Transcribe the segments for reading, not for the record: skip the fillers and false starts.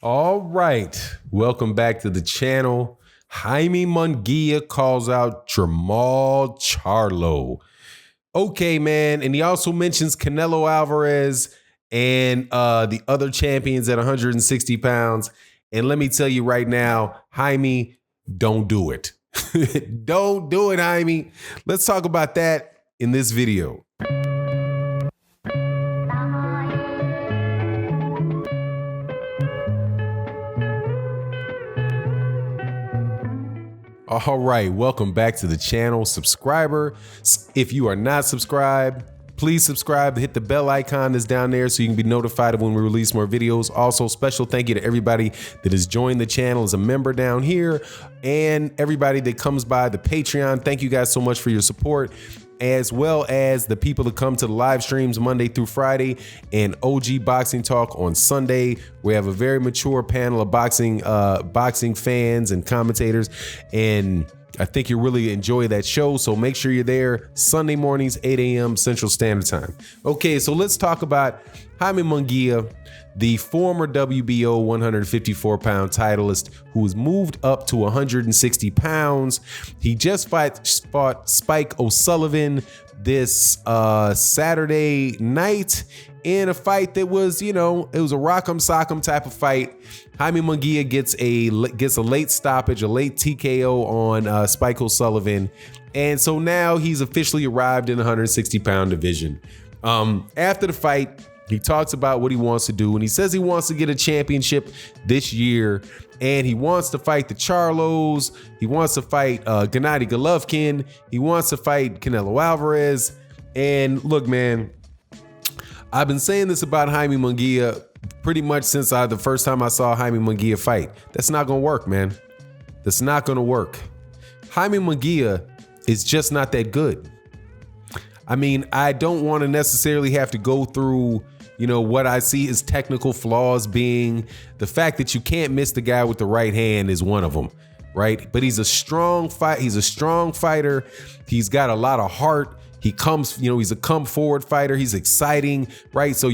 All right. Welcome back to the channel. Jaime Munguia calls out Jermall Charlo. Okay, man. And he also mentions Canelo Alvarez and the other champions at 160 pounds. And let me tell you right now, Jaime, don't do it. Don't do it, Jaime. Let's talk about that in this video. All right, welcome back to the channel, subscriber. If you are not subscribed, please subscribe, hit the bell icon that's down there so you can be notified of when we release more videos. Also, special thank you to everybody that has joined the channel as a member down here and everybody that comes by the Patreon. Thank you guys so much for your support, as well as the people that come to the live streams Monday through Friday and OG Boxing Talk on Sunday. We have a very mature panel of boxing fans and commentators, and I think you'll really enjoy that show. So make sure you're there Sunday mornings, 8 a.m. Central Standard Time. Okay, so let's talk about Jaime Munguia, the former WBO 154-pound titleist who was moved up to 160 pounds. He just fought Spike O'Sullivan this Saturday night in a fight that was, it was a rock'em sock'em type of fight. Jaime Munguia gets a late stoppage, a late TKO on Spike O'Sullivan. And so now he's officially arrived in the 160-pound division. After the fight, he talks about what he wants to do, and he says he wants to get a championship this year, and he wants to fight the Charlos. He wants to fight Gennady Golovkin. He wants to fight Canelo Alvarez. And look, man, I've been saying this about Jaime Munguia pretty much since the first time I saw Jaime Munguia fight. That's not gonna work, man. That's not gonna work. Jaime Munguia is just not that good. I mean, I don't want to necessarily have to go through, what I see his technical flaws being. The fact that you can't miss the guy with the right hand is one of them, right? But he's a strong fighter. He's got a lot of heart. He comes, he's a come forward fighter. He's exciting, right? So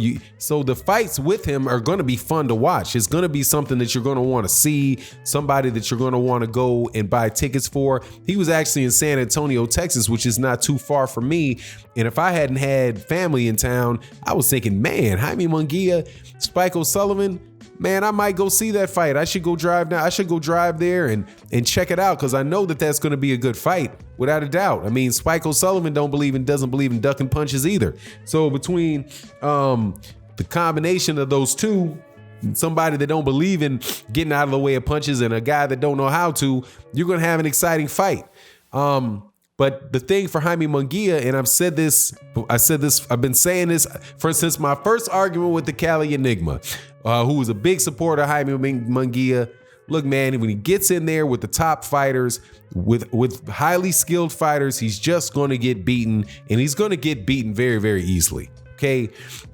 the fights with him are going to be fun to watch. It's going to be something that you're going to want to see, somebody that you're going to want to go and buy tickets for. He was actually in San Antonio, Texas, which is not too far from me. And if I hadn't had family in town, I was thinking, man, Jaime Munguia, Spike O'Sullivan, man, I might go see that fight. I should go drive down. I should go drive there and check it out, because I know that that's going to be a good fight, without a doubt. I mean, Spike O'Sullivan doesn't believe in ducking punches either. So between the combination of those two, somebody that don't believe in getting out of the way of punches and a guy that don't know how to, you're going to have an exciting fight. But the thing for Jaime Munguia, and I've been saying this since my first argument with the Cali Enigma, who was a big supporter of Jaime Munguia. Look, man, when he gets in there with the top fighters, with highly skilled fighters, he's just going to get beaten, and he's going to get beaten very, very easily. Okay,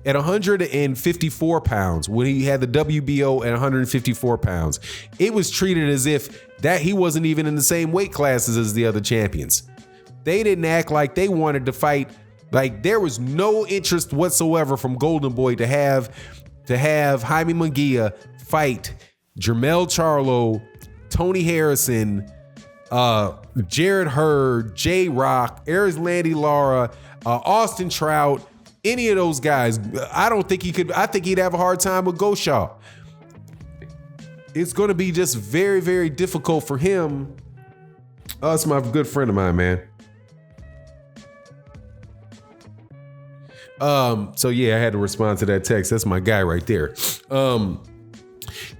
at 154 pounds, when he had the WBO at 154 pounds, it was treated as if that he wasn't even in the same weight classes as the other champions. They didn't act like they wanted to fight. Like, there was no interest whatsoever from Golden Boy to have Jaime Munguia fight Jermall Charlo, Tony Harrison, Jared Hurd, J Rock, Landy Lara, Austin Trout, any of those guys. I don't think he could. I think he'd have a hard time with Goshaw. It's going to be just very, very difficult for him. Oh, that's my good friend of mine, man. So yeah, I had to respond to that text. That's my guy right there.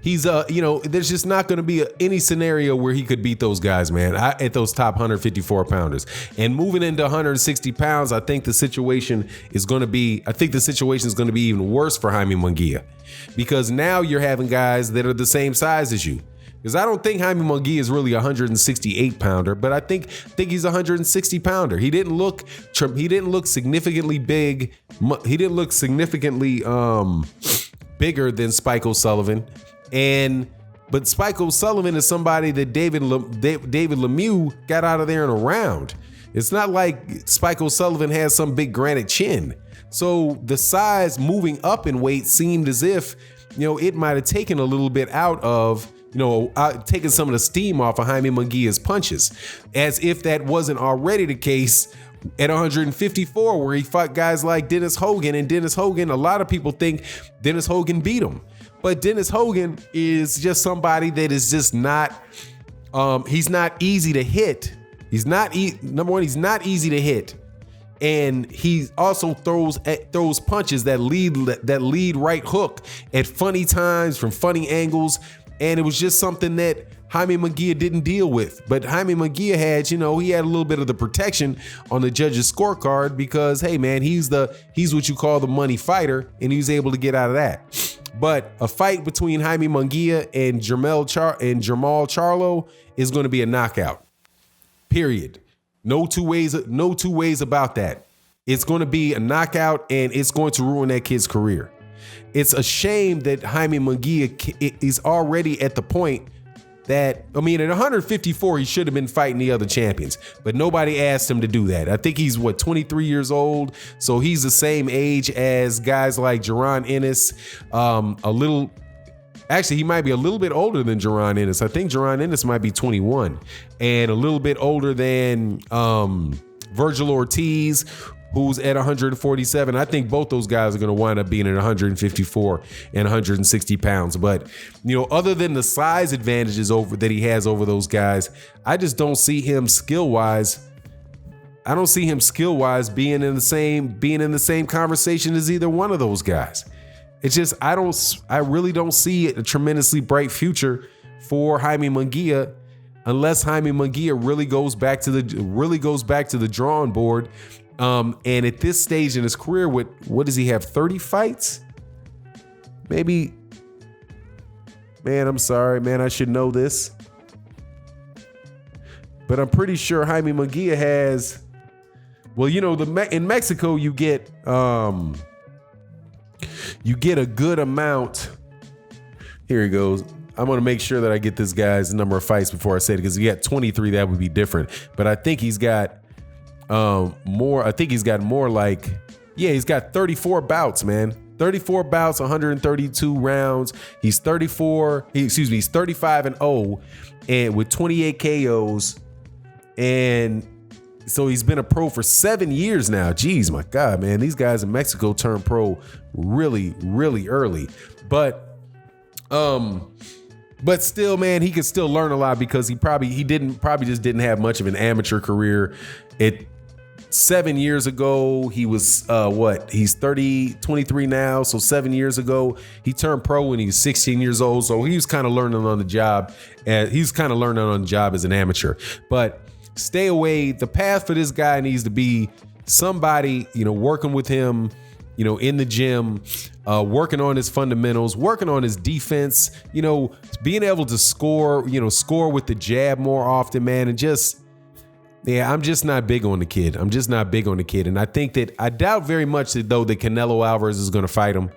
He's there's just not going to be any scenario where he could beat those guys, man, at those top 154 pounders. And moving into 160 pounds, I think the situation is going to be even worse for Jaime Munguia, because now you're having guys that are the same size as you. Because I don't think Jaime Munguia is really a 168 pounder, but I think he's a 160 pounder. He didn't look significantly big. He didn't look significantly bigger than Spike O'Sullivan. But Spike O'Sullivan is somebody that David Lemieux got out of there in a round. It's not like Spike O'Sullivan has some big granite chin. So the size moving up in weight seemed as if it might have taken a little bit out of, taking some of the steam off of Jaime Munguia's punches, as if that wasn't already the case at 154, where he fought guys like Dennis Hogan. And Dennis Hogan, a lot of people think Dennis Hogan beat him, but Dennis Hogan is just somebody that is just not, he's not easy to hit. He's not, number one, he's not easy to hit. And he also throws punches that lead right hook at funny times from funny angles. And it was just something that Jaime Munguia didn't deal with. But Jaime Munguia had, he had a little bit of the protection on the judge's scorecard because, hey man, he's what you call the money fighter, and he was able to get out of that. But a fight between Jaime Munguia and Jermall Charlo is going to be a knockout. Period. No two ways about that. It's going to be a knockout, and it's going to ruin that kid's career. It's a shame that Jaime Munguia is already at the point that, at 154, he should have been fighting the other champions, but nobody asked him to do that. I think he's 23 years old. So he's the same age as guys like Jaron Ennis, Actually, he might be a little bit older than Jaron Ennis. I think Jaron Ennis might be 21 and a little bit older than Virgil Ortiz, who's at 147. I think both those guys are going to wind up being at 154 and 160 pounds. But, other than the size advantages that he has over those guys, I just don't see him skill-wise. I don't see him skill-wise being in the same conversation as either one of those guys. It's just, I really don't see a tremendously bright future for Jaime Munguia unless Jaime Munguia really goes back to the drawing board. And at this stage in his career, what does he have? 30 fights? Maybe. Man, I'm sorry, man. I should know this. But I'm pretty sure Jaime Munguia has. Well, in Mexico, you get a good amount. Here he goes. I'm going to make sure that I get this guy's number of fights before I say it, because he got 23, that would be different. But I think he's got more. I think he's got more like, he's got 34 bouts, man. 34 bouts, 132 rounds. He's 35 and 0 and with 28 KOs. And so he's been a pro for 7 years now. Jeez, my God, man. These guys in Mexico turned pro really, really early. But still, man, he could still learn a lot because he probably just didn't have much of an amateur career. 7 years ago, he was he's 23 now. So 7 years ago, he turned pro when he was 16 years old. So he was kind of learning on the job. As an amateur. But stay away. The path for this guy needs to be somebody, working with him, in the gym, working on his fundamentals, working on his defense, being able to score with the jab more often, man. And I'm just not big on the kid. And I doubt very much that Canelo Alvarez is going to fight him.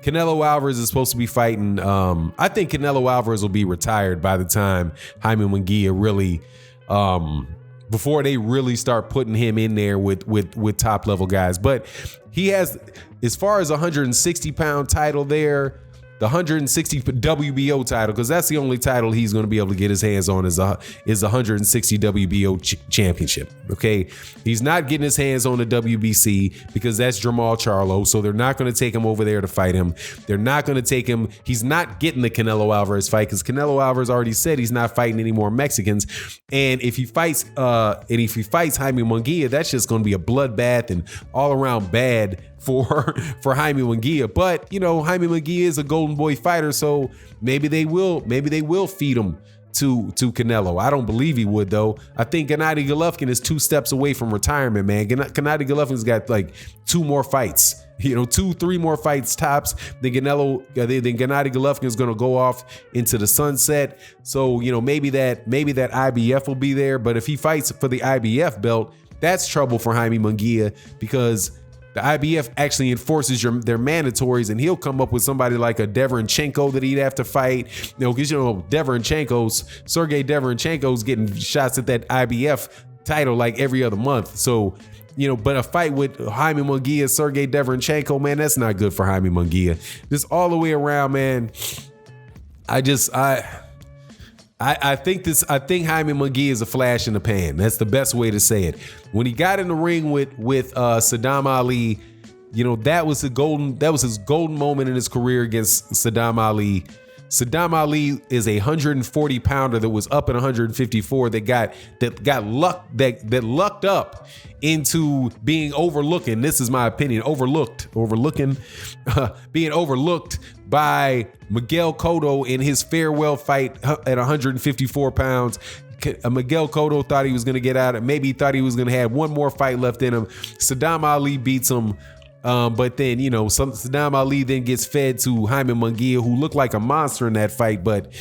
Canelo Alvarez is supposed to be fighting. I think Canelo Alvarez will be retired by the time Jaime Munguia really, before they really start putting him in there with top level guys. But he has, as far as 160 pound title there, the 160 WBO title, because that's the only title he's going to be able to get his hands on is the 160 WBO championship. Okay, he's not getting his hands on the WBC because that's Jermall Charlo, so they're not going to take him over there to fight him. They're not going to take him. He's not getting the Canelo Alvarez fight because Canelo Alvarez already said he's not fighting any more Mexicans. And if he fights Jaime Munguia, that's just going to be a bloodbath and all around bad for Jaime Munguia. But Jaime Munguia is a golden boy fighter, so maybe they will feed him to Canelo. I don't believe he would, though. I think Gennady Golovkin is 2 steps away from retirement, man. Gennady Golovkin's got like 2 more fights. 2-3 more fights tops. Then Gennady Golovkin is going to go off into the sunset. So maybe that IBF will be there. But if he fights for the IBF belt, that's trouble for Jaime Munguia because the IBF actually enforces their mandatories, and he'll come up with somebody like a Deverenchenko that he'd have to fight. Because Sergey Deverenchenko's getting shots at that IBF title like every other month. So but a fight with Jaime Munguia, Sergey Deverenchenko, man, that's not good for Jaime Munguia. Just all the way around, man. I think Jaime Munguia is a flash in the pan. That's the best way to say it. When he got in the ring with Saddam Ali, that was his golden moment in his career against Saddam Ali. Saddam Ali is a 140 pounder that was up at 154 that lucked up into being overlooked. This is my opinion, being overlooked by Miguel Cotto in his farewell fight at 154 pounds. Miguel Cotto thought he was going to get out. Maybe he thought he was going to have one more fight left in him. Saddam Ali beats him. But then, Saddam Ali then gets fed to Jaime Munguia, who looked like a monster in that fight. But,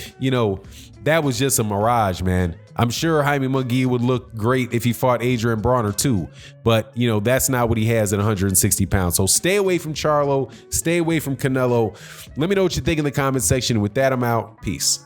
that was just a mirage, man. I'm sure Jaime Munguia would look great if he fought Adrian Bronner too. But, that's not what he has at 160 pounds. So stay away from Charlo. Stay away from Canelo. Let me know what you think in the comment section. With that, I'm out. Peace.